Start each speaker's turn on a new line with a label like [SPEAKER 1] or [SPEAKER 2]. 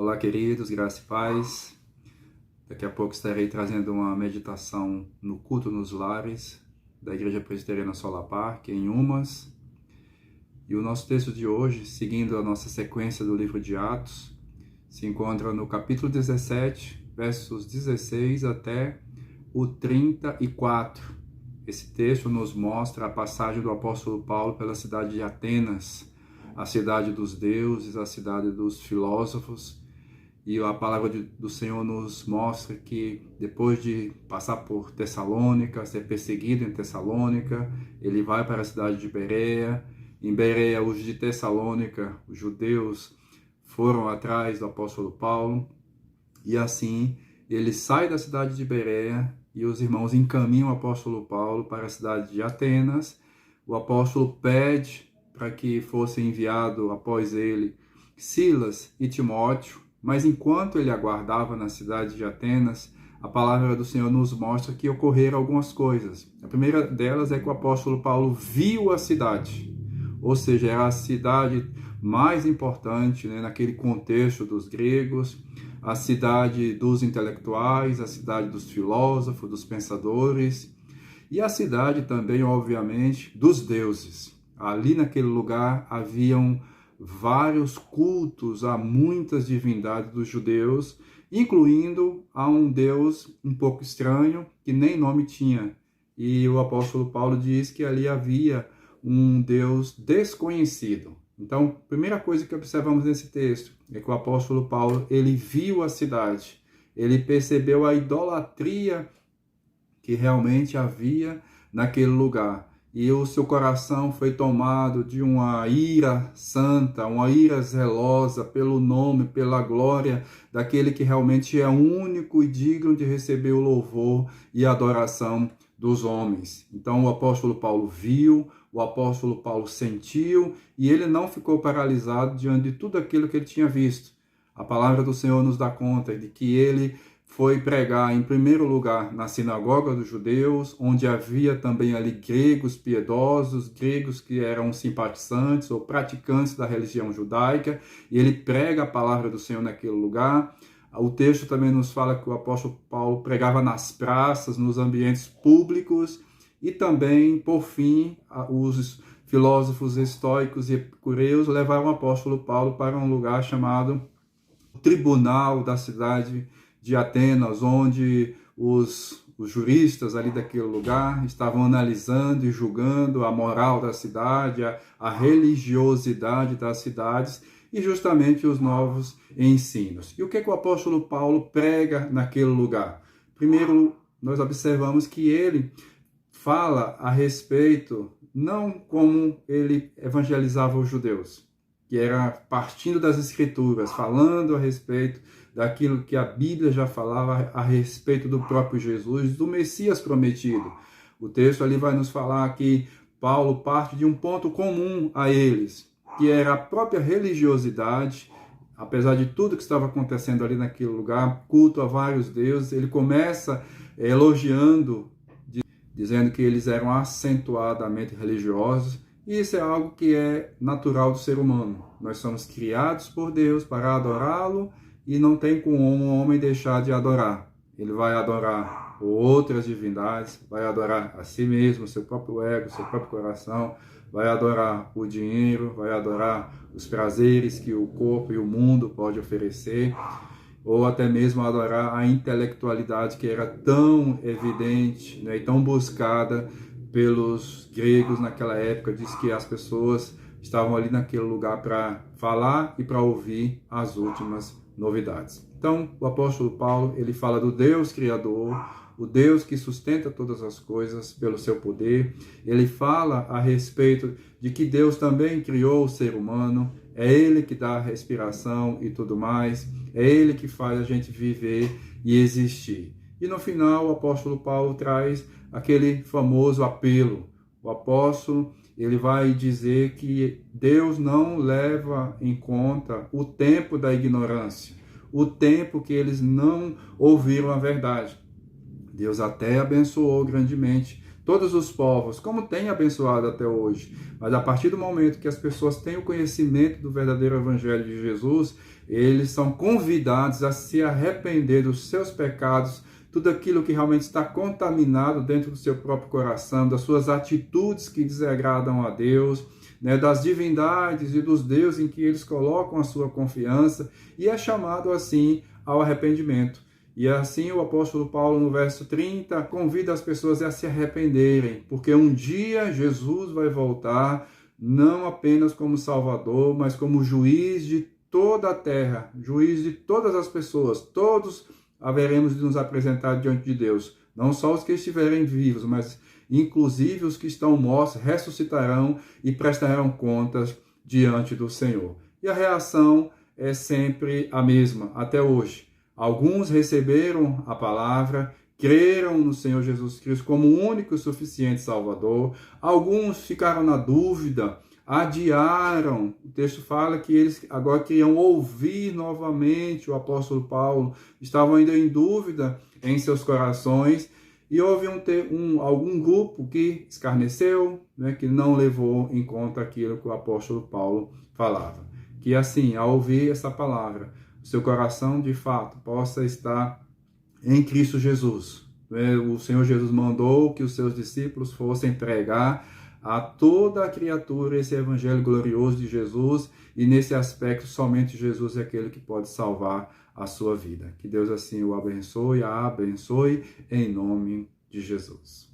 [SPEAKER 1] Olá, queridos, graça e paz. Daqui a pouco estarei trazendo uma meditação no culto nos lares da Igreja Presbiteriana Solapar, em Umas. E o nosso texto de hoje, seguindo a nossa sequência do livro de Atos, se encontra no capítulo 17, versos 16 até o 34. Esse texto nos mostra a passagem do apóstolo Paulo pela cidade de Atenas, a cidade dos deuses, a cidade dos filósofos. E a palavra do Senhor nos mostra que depois de passar por Tessalônica, ser perseguido em Tessalônica, ele vai para a cidade de Bereia. Em Bereia, os de Tessalônica, os judeus, foram atrás do apóstolo Paulo. E assim, ele sai da cidade de Bereia e os irmãos encaminham o apóstolo Paulo para a cidade de Atenas. O apóstolo pede para que fosse enviado após ele Silas e Timóteo. Mas enquanto ele aguardava na cidade de Atenas, a palavra do Senhor nos mostra que ocorreram algumas coisas. A primeira delas é que o apóstolo Paulo viu a cidade, ou seja, era a cidade mais importante, naquele contexto dos gregos, a cidade dos intelectuais, a cidade dos filósofos, dos pensadores, e a cidade também, obviamente, dos deuses. Ali naquele lugar haviam vários cultos a muitas divindades dos judeus, incluindo a um Deus um pouco estranho, que nem nome tinha. E o apóstolo Paulo diz que ali havia um Deus desconhecido. Então, a primeira coisa que observamos nesse texto é que o apóstolo Paulo, ele viu a cidade, ele percebeu a idolatria que realmente havia naquele lugar. E o seu coração foi tomado de uma ira santa, uma ira zelosa pelo nome, pela glória daquele que realmente é único e digno de receber o louvor e a adoração dos homens. Então o apóstolo Paulo viu, o apóstolo Paulo sentiu e ele não ficou paralisado diante de tudo aquilo que ele tinha visto. A palavra do Senhor nos dá conta de que ele foi pregar, em primeiro lugar, na sinagoga dos judeus, onde havia também ali gregos piedosos, gregos que eram simpatizantes ou praticantes da religião judaica, e ele prega a palavra do Senhor naquele lugar. O texto também nos fala que o apóstolo Paulo pregava nas praças, nos ambientes públicos, e também, por fim, os filósofos estoicos e epicureus levaram o apóstolo Paulo para um lugar chamado tribunal da cidade de Atenas, onde os juristas ali daquele lugar estavam analisando e julgando a moral da cidade, a religiosidade das cidades e justamente os novos ensinos. E o que o apóstolo Paulo prega naquele lugar? Primeiro, nós observamos que ele fala a respeito, não como ele evangelizava os judeus, que era partindo das Escrituras, falando a respeito daquilo que a Bíblia já falava a respeito do próprio Jesus, do Messias prometido. O texto ali vai nos falar que Paulo parte de um ponto comum a eles, que era a própria religiosidade. Apesar de tudo que estava acontecendo ali naquele lugar, culto a vários deuses, ele começa elogiando, dizendo que eles eram acentuadamente religiosos. E isso é algo que é natural do ser humano. Nós somos criados por Deus para adorá-lo e não tem como um homem deixar de adorar. Ele vai adorar outras divindades, vai adorar a si mesmo, seu próprio ego, seu próprio coração, vai adorar o dinheiro, vai adorar os prazeres que o corpo e o mundo pode oferecer, ou até mesmo adorar a intelectualidade que era tão evidente, e tão buscada pelos gregos naquela época. Diz que as pessoas estavam ali naquele lugar para falar e para ouvir as últimas novidades. Então, o apóstolo Paulo, ele fala do Deus Criador, o Deus que sustenta todas as coisas pelo seu poder. Ele fala a respeito de que Deus também criou o ser humano, é Ele que dá a respiração e tudo mais, é Ele que faz a gente viver e existir. E no final, o apóstolo Paulo traz aquele famoso apelo. O apóstolo, ele vai dizer que Deus não leva em conta o tempo da ignorância, o tempo que eles não ouviram a verdade. Deus até abençoou grandemente todos os povos, como tem abençoado até hoje. Mas a partir do momento que as pessoas têm o conhecimento do verdadeiro evangelho de Jesus, eles são convidados a se arrepender dos seus pecados, tudo aquilo que realmente está contaminado dentro do seu próprio coração, das suas atitudes que desagradam a Deus, né, das divindades e dos deuses em que eles colocam a sua confiança, e é chamado assim ao arrependimento. E assim o apóstolo Paulo, no verso 30, convida as pessoas a se arrependerem, porque um dia Jesus vai voltar, não apenas como Salvador, mas como juiz de toda a terra, juiz de todas as pessoas. Todos haveremos de nos apresentar diante de Deus. Não só os que estiverem vivos, mas inclusive os que estão mortos ressuscitarão e prestarão contas diante do Senhor. E a reação é sempre a mesma, até hoje. Alguns receberam a palavra, creram no Senhor Jesus Cristo como o único e suficiente Salvador. Alguns ficaram na dúvida, adiaram. O texto fala que eles agora queriam ouvir novamente o apóstolo Paulo, estavam ainda em dúvida em seus corações, e houve algum grupo que escarneceu, né, que não levou em conta aquilo que o apóstolo Paulo falava. Que assim, ao ouvir essa palavra, o seu coração de fato possa estar em Cristo Jesus. O Senhor Jesus mandou que os seus discípulos fossem pregar a toda a criatura esse evangelho glorioso de Jesus, e nesse aspecto somente Jesus é aquele que pode salvar a sua vida. Que Deus assim o abençoe, a abençoe em nome de Jesus.